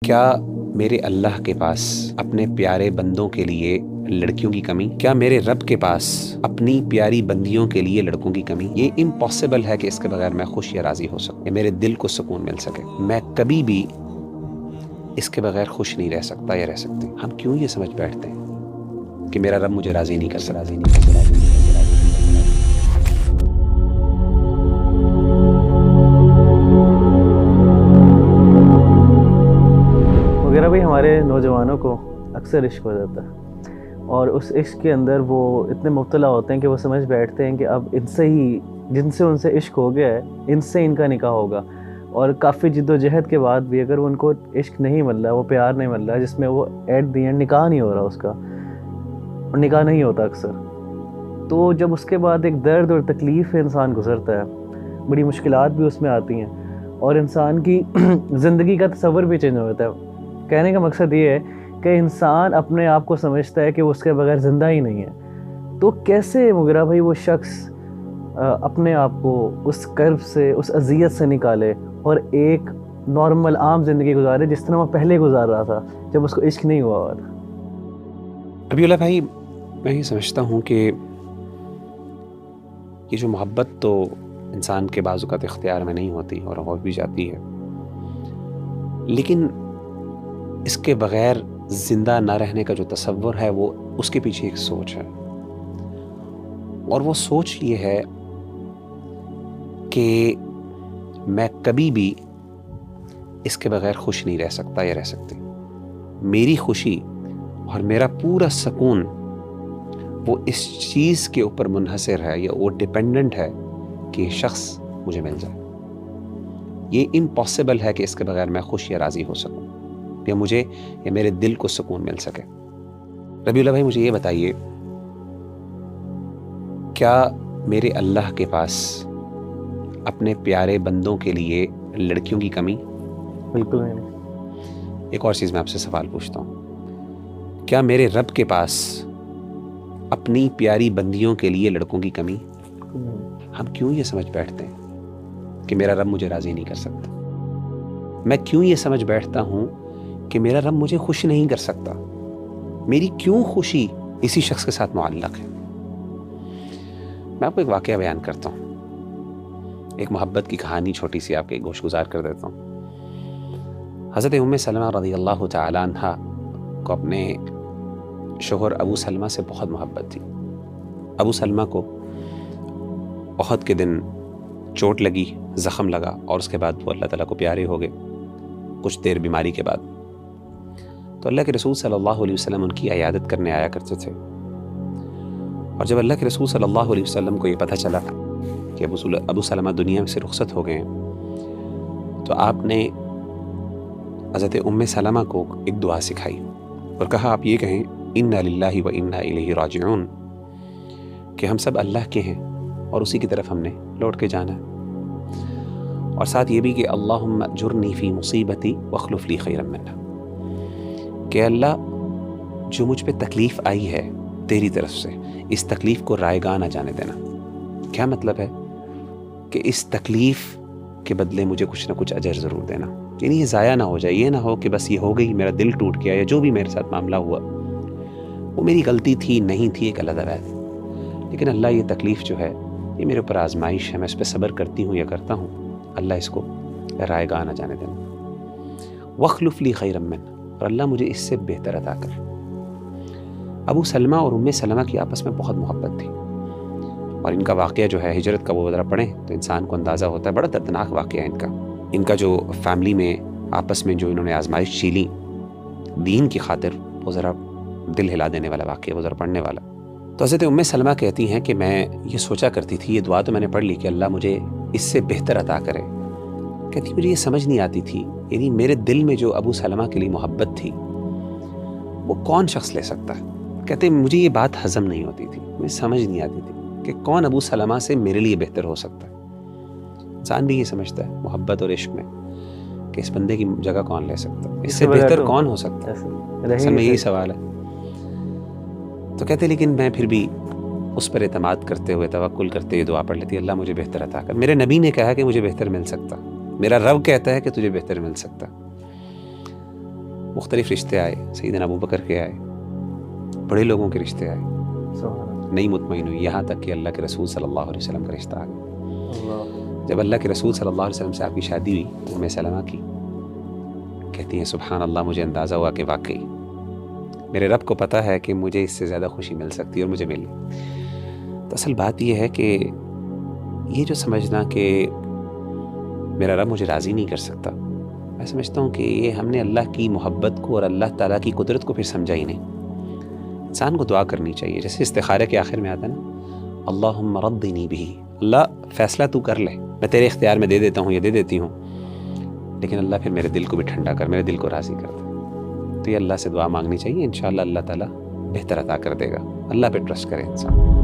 کیا میرے اللہ کے پاس اپنے پیارے بندوں کے لیے لڑکیوں کی کمی؟ کیا میرے رب کے پاس اپنی پیاری بندیوں کے لیے لڑکوں کی کمی؟ یہ امپاسبل ہے کہ اس کے بغیر میں خوش یا راضی ہو سکوں، میرے دل کو سکون مل سکے۔ میں کبھی بھی اس کے بغیر خوش نہیں رہ سکتا یا رہ سکتی۔ ہم کیوں یہ سمجھ بیٹھتے ہیں کہ میرا رب مجھے راضی نہیں کر سکتا؟ وغیرہ بھائی، ہمارے نوجوانوں کو اکثر عشق ہو جاتا ہے اور اس عشق کے اندر وہ اتنے مبتلا ہوتے ہیں کہ وہ سمجھ بیٹھتے ہیں کہ اب ان سے ہی جن سے ان سے عشق ہو گیا ہے ان سے ان کا نکاح ہوگا، اور کافی جد و جہد کے بعد بھی اگر ان کو عشق نہیں مل رہا، وہ پیار نہیں مل رہا جس میں وہ ایٹ دی اینڈ نکاح نہیں ہو رہا اس کا، اور نکاح نہیں ہوتا اکثر، تو جب اس کے بعد ایک درد اور تکلیف انسان گزرتا ہے، بڑی مشکلات بھی اس میں آتی ہیں اور انسان کی زندگی کا تصور بھی چینج ہو جاتا ہے۔ کہنے کا مقصد یہ ہے کہ انسان اپنے آپ کو سمجھتا ہے کہ وہ اس کے بغیر زندہ ہی نہیں ہے، تو کیسے مغیرہ بھائی وہ شخص اپنے آپ کو اس کرب سے، اس اذیت سے نکالے اور ایک نارمل عام زندگی گزارے جس طرح وہ پہلے گزار رہا تھا جب اس کو عشق نہیں ہوا ہوا تھا؟ ربیع اللہ بھائی، میں یہ سمجھتا ہوں کہ یہ جو محبت تو انسان کے بعض اوقات اختیار میں نہیں ہوتی اور ہو بھی جاتی ہے، لیکن اس کے بغیر زندہ نہ رہنے کا جو تصور ہے وہ اس کے پیچھے ایک سوچ ہے، اور وہ سوچ یہ ہے کہ میں کبھی بھی اس کے بغیر خوش نہیں رہ سکتا یا رہ سکتی۔ میری خوشی اور میرا پورا سکون وہ اس چیز کے اوپر منحصر ہے یا وہ ڈیپینڈنٹ ہے کہ یہ شخص مجھے مل جائے۔ یہ امپاسبل ہے کہ اس کے بغیر میں خوش یا راضی ہو سکوں، یا مجھے یا میرے دل کو سکون مل سکے۔ ربیع اللہ بھائی، مجھے یہ بتائیے، کیا میرے اللہ کے پاس اپنے پیارے بندوں کے لیے لڑکیوں کی کمی؟ بالکل نہیں۔ ایک اور چیز میں آپ سے سوال پوچھتا ہوں، کیا میرے رب کے پاس اپنی پیاری بندیوں کے لیے لڑکوں کی کمی؟ ہم کیوں یہ سمجھ بیٹھتے ہیں کہ میرا رب مجھے راضی نہیں کر سکتا؟ میں کیوں یہ سمجھ بیٹھتا ہوں کہ میرا رب مجھے خوش نہیں کر سکتا؟ میری کیوں خوشی اسی شخص کے ساتھ معلق ہے؟ میں آپ کو ایک واقعہ بیان کرتا ہوں، ایک محبت کی کہانی چھوٹی سی آپ کے گوش گزار کر دیتا ہوں۔ حضرت ام سلمہ رضی اللہ تعالی عنہ کو اپنے شوہر ابو سلمہ سے بہت محبت تھی۔ ابو سلمہ کو احد کے دن چوٹ لگی، زخم لگا، اور اس کے بعد وہ اللہ تعالیٰ کو پیارے ہو گئے کچھ دیر بیماری کے بعد۔ تو اللہ کے رسول صلی اللہ علیہ وسلم ان کی عیادت کرنے آیا کرتے تھے، اور جب اللہ کے رسول صلی اللہ علیہ وسلم کو یہ پتہ چلا کہ ابو سلمہ دنیا سے رخصت ہو گئے ہیں، تو آپ نے حضرت ام سلمہ کو ایک دعا سکھائی اور کہا، آپ یہ کہیں انا للہ و انا الیہ راجعون، کہ ہم سب اللہ کے ہیں اور اسی کی طرف ہم نے لوٹ کے جانا ہے، اور ساتھ یہ بھی کہ اللہم اجرنی فی مصیبتی واخلف لی خیرا منہا، کہ اللہ جو مجھ پہ تکلیف آئی ہے تیری طرف سے، اس تکلیف کو رائگاں نہ جانے دینا۔ کیا مطلب ہے؟ کہ اس تکلیف کے بدلے مجھے کچھ نہ کچھ اجر ضرور دینا، یعنی یہ ضائع نہ ہو جائے، یہ نہ ہو کہ بس یہ ہو گئی، میرا دل ٹوٹ گیا، یا جو بھی میرے ساتھ معاملہ ہوا وہ میری غلطی تھی نہیں تھی ایک علیحدہ بات، لیکن اللہ یہ تکلیف جو ہے یہ میرے اوپر آزمائش ہے، میں اس پہ صبر کرتی ہوں یا کرتا ہوں، اللہ اس کو رائگاں نہ جانے دینا۔ واخلف لی خیرا منہ، اور اللہ مجھے اس سے بہتر عطا کر۔ ابو سلمہ اور ام سلمہ کی آپس میں بہت محبت تھی، اور ان کا واقعہ جو ہے ہجرت کا وہ ذرا پڑھیں تو انسان کو اندازہ ہوتا ہے، بڑا دردناک واقعہ ہے ان کا جو فیملی میں آپس میں جو انہوں نے آزمائش جھیلی دین کی خاطر، وہ ذرا دل ہلا دینے والا واقعہ، وہ ذرا پڑھنے والا۔ تو حضرت ام سلمہ کہتی ہیں کہ میں یہ سوچا کرتی تھی، یہ دعا تو میں نے پڑھ لی کہ اللہ مجھے اس سے بہتر عطا کرے، کہتی مجھے یہ سمجھ نہیں آتی تھی، یعنی میرے دل میں جو ابو سلمہ کے لیے محبت تھی وہ کون شخص لے سکتا ہے؟ کہتے مجھے یہ بات ہضم نہیں ہوتی تھی، مجھے سمجھ نہیں آتی تھی کہ کون ابو سلمہ سے میرے لیے بہتر ہو سکتا ہے۔ انسان بھی یہ سمجھتا ہے محبت اور عشق میں کہ اس بندے کی جگہ کون لے سکتا ہے، اس سے بہتر کون ہو سکتا ہے، اصل میں یہی سوال ہے۔ تو کہتے لیکن میں پھر بھی اس پر اعتماد کرتے ہوئے، توکل کرتے ہوئے دعا پڑھ لیتی، اللہ مجھے بہتر عطا کر۔ میرے نبی نے کہا کہ مجھے بہتر مل سکتا، میرا رب کہتا ہے کہ تجھے بہتر مل سکتا۔ مختلف رشتے آئے، سیدنا ابو بکر کے آئے، بڑے لوگوں کے رشتے آئے، سبحان اللہ، نہیں مطمئن ہوئی، یہاں تک کہ اللہ کے رسول صلی اللہ علیہ وسلم کا رشتہ آ گیا۔ اللہ، جب اللہ کے رسول صلی اللہ علیہ وسلم سے آپ کی شادی ہوئی، ام سلمہ کی، کہتی ہیں سبحان اللہ، مجھے اندازہ ہوا کہ واقعی میرے رب کو پتہ ہے کہ مجھے اس سے زیادہ خوشی مل سکتی ہے اور مجھے ملی۔ تو اصل بات یہ ہے کہ یہ جو سمجھنا کہ میرا رب مجھے راضی نہیں کر سکتا، میں سمجھتا ہوں کہ یہ ہم نے اللہ کی محبت کو اور اللہ تعالیٰ کی قدرت کو پھر سمجھا ہی نہیں۔ انسان کو دعا کرنی چاہیے، جیسے استخارے کے آخر میں آتا ہے نا، اللہم رضنی بہ، اللہ فیصلہ تو کر لے، میں تیرے اختیار میں دے دیتا ہوں یا دے دیتی ہوں، لیکن اللہ پھر میرے دل کو بھی ٹھنڈا کر، میرے دل کو راضی کر دے۔ تو یہ اللہ سے دعا مانگنی چاہیے، انشاءاللہ اللہ تعالیٰ بہتر عطا کر دے گا۔ اللہ پہ ٹرسٹ کرے انسان۔